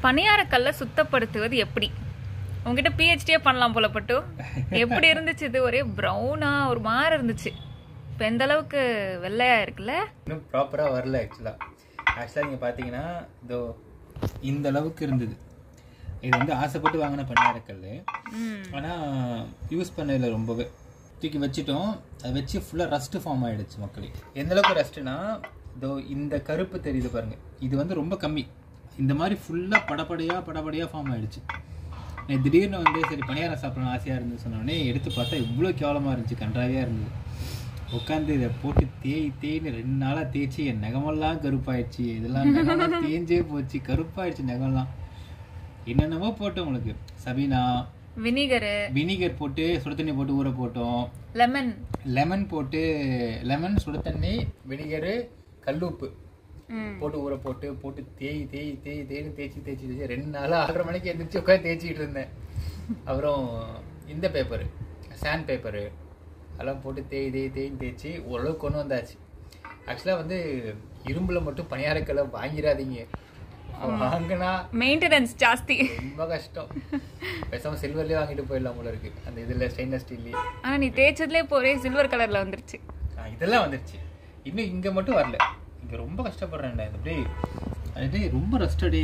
பணியாரக்கல்ல சுத்தப்படுத்துவது எப்படி? உங்ககிட்ட பிஹெச்டியே பண்ணலாம் போல பட்டு. எப்படி இருந்துச்சு? இது ஒரே ப்ரௌனா ஒரு மாதிரி இருந்துச்சு. இப்போ எந்த அளவுக்கு வெள்ளையா இருக்குல்ல? இன்னும் ப்ராப்பராக வரல. ஆக்சுவலாக நீங்கள் பார்த்தீங்கன்னா இதோ இந்த அளவுக்கு இருந்தது. இது வந்து ஆசைப்பட்டு வாங்கின பணியாரக்கல். ஆனால் யூஸ் பண்ணதில்லை, ரொம்பவே தூக்கி வச்சுட்டோம். அதை வச்சு ஃபுல்லாக ரஸ்ட்டு ஃபார்ம் ஆகிடுச்சு மக்களே. எந்த அளவுக்கு ரஸ்ட்டுனா இதோ இந்த கருப்பு தெரியுது பாருங்கள், இது வந்து ரொம்ப கம்மி. இந்த மாதிரி ஃபுல்லாக படப்படையாக ஃபார்ம் ஆகிடுச்சு. திடீர்னு வந்து சரி பணியாரம் சாப்பிடணும் ஆசையாக இருந்துன்னு சொன்னோடனே எடுத்து பார்த்தா இவ்வளோ கேவலமாக இருந்துச்சு, கன்றாவியாக இருந்தது. உட்காந்து இதை போட்டு தேய்ன்னு 2 நாளாக தேய்ச்சி என் நகமெல்லாம் கருப்பாயிடுச்சு. இதெல்லாம் நகமெல்லாம் தேஞ்சே போச்சு, கருப்பாயிடுச்சு நகமெல்லாம். என்னென்னமோ போட்டோம் உங்களுக்கு. சபீனா வினிகர் போட்டு சுடு தண்ணி போட்டு ஊற போட்டோம். லெமன் போட்டு சுடு தண்ணி வினிகரு கல்லுப்பு போட்டு ஊற போட்டு தேய்ன்னு தேய்ச்சி 2 நாளாக 6:30 மணிக்கு எழுந்திரிச்சு உட்காந்து தேய்ச்சிக்கிட்டு இருந்தேன். அப்புறம் இந்த பேப்பரு சாண்ட் பேப்பரு அதெல்லாம் போட்டு தேய்ச்சி ஓரளவுக்கு கொண்டு வந்தாச்சு. ஆக்சுவலாக வந்து இரும்புல மட்டும் பணியாரக்கல்லை வாங்கிடாதீங்க. வாங்கினா மெயின்டெனன்ஸ் ஜாஸ்தி, ரொம்ப கஷ்டம். பேசாம சில்வர்லேயே வாங்கிட்டு போயிடலாம் போல இருக்கு. அந்த இதில் ஸ்டெயின்லெஸ் ஸ்டீல்லேயே. ஆனால் நீ தேய்ச்சதுலேயே போறே சில்வர் கலரில் வந்துருச்சு. இதெல்லாம் வந்துருச்சு, இன்னும் இங்கே மட்டும் வரல. இங்கே ரொம்ப கஷ்டப்படுறேன். அப்படியே ரொம்ப ரஸ்டடே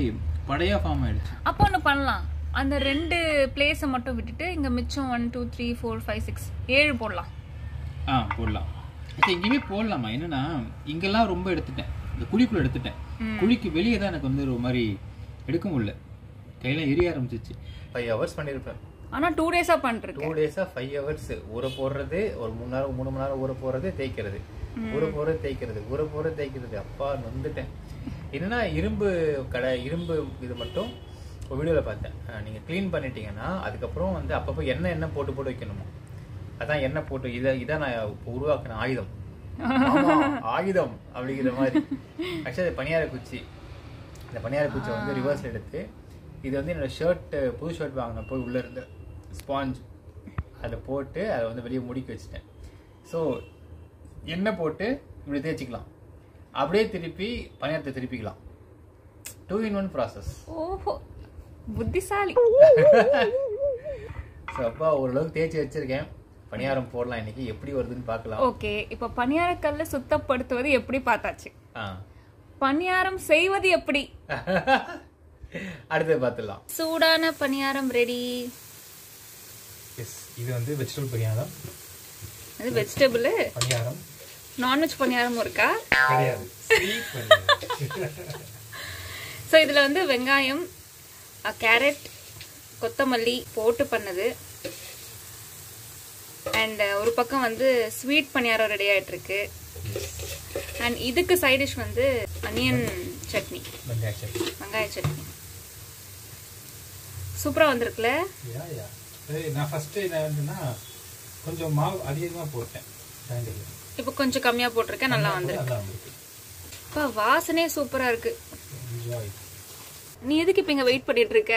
படையா ஃபார்ம் ஆயிடுச்சு. அப்போ ஒன்று பண்ணலாம், அந்த 2 பிளேஸை மட்டும் விட்டுட்டு இங்கே மிச்சம் 1 2 3 4 5 6 7 போடலாம். போடலாம். இங்கேயுமே போடலாமா? என்னன்னா இங்கெல்லாம் ரொம்ப எடுத்துட்டேன், இந்த குழிக்குள்ள எடுத்துட்டேன். குழிக்கு வெளியே தான் எனக்கு வந்து ஒரு மாதிரி எடுக்க முடியல, கையெல்லாம் எரிய ஆரம்பிச்சிச்சு. 5 hours பண்ணியிருப்பேன். ஆனால் 2 days பண்ணுறேன். 2 days 5 hours ஊற போடுறது, ஒரு 3 மணி நேரம் ஊற போடுறது, தேய்க்கிறது, ஊற போடுறது, தேய்க்கிறது. அப்பா நொந்துட்டேன். என்னன்னா இரும்பு இது மட்டும் ஒரு வீடியோவில் பார்த்தேன். நீங்கள் க்ளீன் பண்ணிட்டீங்கன்னா அதுக்கப்புறம் வந்து அப்பப்போ எண்ணெய் போட்டு வைக்கணுமா. அதான் எண்ணெய் போட்டு இதான் நான் உருவாக்கின ஆயுதம் அப்படிங்கிற மாதிரி. ஆக்சுவலி அது பணியார குச்சி. இந்த பணியார குச்சியை வந்து ரிவர்ஸில் எடுத்து இது வந்து என்னோட புது ஷர்ட் வாங்கினப்போ உள்ளே இருந்த ஸ்பாஞ்ச் அதை போட்டு அதை வந்து வெளியே முடிக்க வச்சுட்டேன். ஸோ எண்ணெய் போட்டு இப்படி தேய்ச்சிக்கலாம், அப்படியே திருப்பி பணியாரத்தை திருப்பிக்கலாம். 2 in 1 ப்ராசஸ். ஓஹோ, புத்திசாலி. ஸோ அப்பா ஓரளவுக்கு தேய்ச்சி வச்சிருக்கேன். பணியாரம் போடலாம் இன்னைக்கு, எப்படி வருதுன்னு பார்க்கலாம். ஓகே, இப்போ பணியாரக்கல்ல சுத்தப்படுத்துவது எப்படி பார்த்தாச்சு. பணியாரம் செய்வது எப்படி அடுத்து பார்த்துடலாம். சூடான பணியாரம் ரெடி. இது வந்து வெஜிடபிள் பணியாரம். அது வெஜிடபிள் பணியாரம். நான்வெஜ் பணியாரமும் இருக்கா? கிடையாது, ஸ்வீட் பணியாரம். ஸோ இதில் வந்து வெங்காயம், கேரட், கொத்தமல்லி போட்டு பண்ணது. அண்ட் ஒரு பக்கம் வந்து ஸ்வீட் பணியாரம் ரெடி ஆகிட்டு இருக்கு. அண்ட் இதுக்கு சைட் டிஷ் வந்து அனியன் சட்னி, வெங்காய சட்னி. சூப்பராக வந்திருக்குல்ல? நான் ஃபர்ஸ்ட்டு என்ன கொஞ்சம் மாவு அதிகமாக போட்டேன், இப்போ கொஞ்சம் கம்மியாக போட்டிருக்கேன், நல்லா வந்திருக்கு. இப்போ வாசனையே சூப்பராக இருக்கு. நீ எதுக்கு இப்போ இங்கே வெயிட் பண்ணிட்டு இருக்க?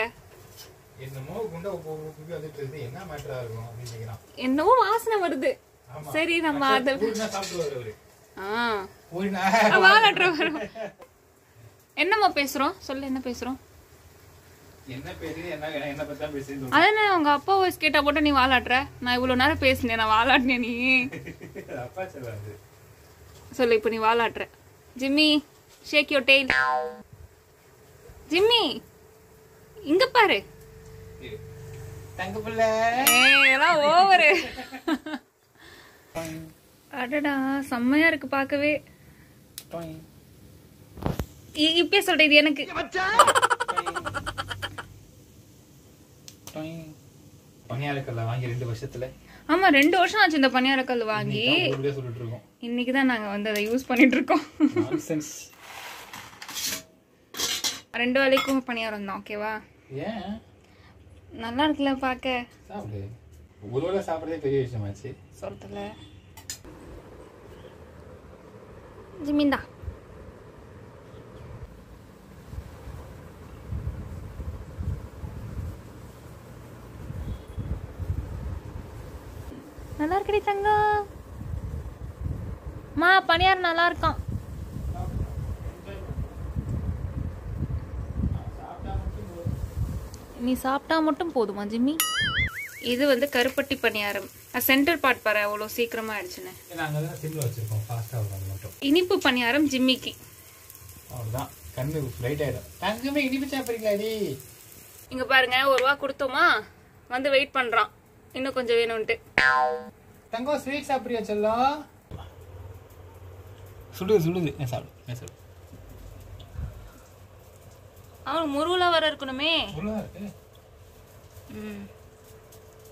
என்னவோ வாசனை வருது. சரி நம்ம என்னம்மா பேசுறோம், சொல்லு என்ன பேசுறோம்? அதானே உங்க அப்பா வாய்ஸ் கேட்டா போட்டு நீ வாலாட்டுற. நான் இவ்வளவு நேரம் பேசினேன், நான் வாலாட்டினேன். நீ சொல்லு, இப்ப நீ வாலாட்டுற. Jimmy, shake your tail. Jimmy இங்க பாரு. ஓவரு. அடடா செம்மையா இருக்கு பார்க்கவே. இப்பே சொல்றேன், இது எனக்கு. பணியாரக்கல்ல வாங்கி 2 வருஷத்துல. ஆமா 2 வருஷம் ஆச்சு இந்த பணியாரக்கல் வாங்கி. இன்னைக்குதான் நாங்க வந்து அதை யூஸ் பண்ணிட்டு இருக்கோம். 2 வேளைக்கும் பணியாரம் தான். ஓகேவா? நல்லா இருக்குல்ல பாக்க. சாப்பிடு, ஒரு வேளை சாப்பிடுறதே பெரிய விஷயமாச்சு. சொல்றதுல ஜிமிந்தா நல்லா இருக்குடி தங்கம். மா பணியாரம் நல்லா இருக்கான். நீ சாப்பிட்டா மட்டும் போதுமா ஜிம்மி? இது வந்து கருப்பட்டி பணியாரம். சென்டர் பார்ட் பாரு அவ்வளோ சீக்கிரமா ஆயிடுச்சுன்னு. இனிப்பு பணியாரம் ஜிம்மிக்கு. அவ்வளோதான், கண்ணு ஃப்ளைட் ஆயிடும். தங்கமே இனிப்பு சாப்பிட்றீங்களாடி? இங்க பாருங்க, ஒரு ரூபா கொடுத்தோமா வந்து வெயிட் பண்றான், இன்னும் கொஞ்சம் வேணும்ட்டு. தங்கம் ஸ்வீட் சாப்பிட்றியா செல்லம்? சுடுது சுடுது. சாப்பிடு. அவன் முருகலா வர இருக்கணுமே.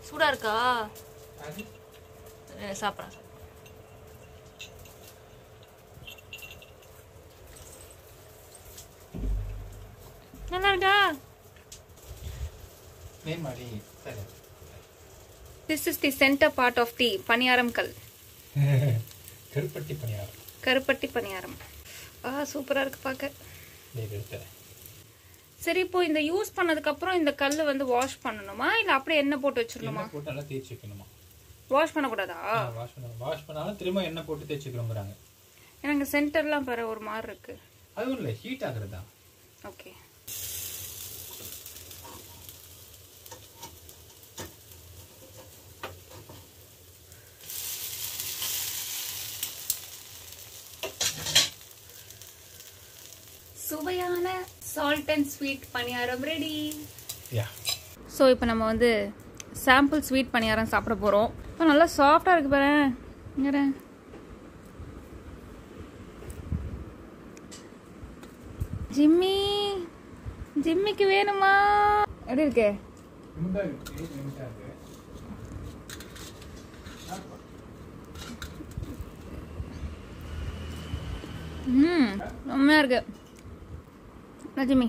சூடா இருக்கா? சாப்பிட்றான். நல்லா இருக்கா? This is the center part of the பணியாரம் கல். கருப்பட்டி பணியாரம். சூப்பரா இருக்கு பார்க்க. சரி, இப்போ இந்த யூஸ் பண்ணதுக்கு அப்புறம் இந்த கல் வந்து வாஷ் பண்ணணுமா இல்ல அப்படியே எண்ணெய் போட்டு வச்சிரணுமா? போட்டு நல்லா தேய்ச்சி வைக்கணுமா? வாஷ் பண்ண கூடாதா? வாஷ் பண்ணாலும் திரும்ப எண்ணெய் போட்டு தேய்ச்சிக்கிறோம்ங்கறாங்க. எனக்கு சென்டர்லாம் பாரு ஒரு மாதிரி இருக்கு. அது இல்ல, ஹீட் ஆகுறதா? ஓகே. சுவையான salt and sweet paniyaram ready. So இப்போ நம்ம வந்து சாம்பிள் ஸ்வீட் பணியாரம் சாப்பிட போகிறோம். இப்போ நல்லா சாஃப்டாக இருக்கு பாரு. இங்கே ஜிம்மிக்கு வேணுமா? எப்படி இருக்கு? செம்மையா இருக்கு. ஜிம்மி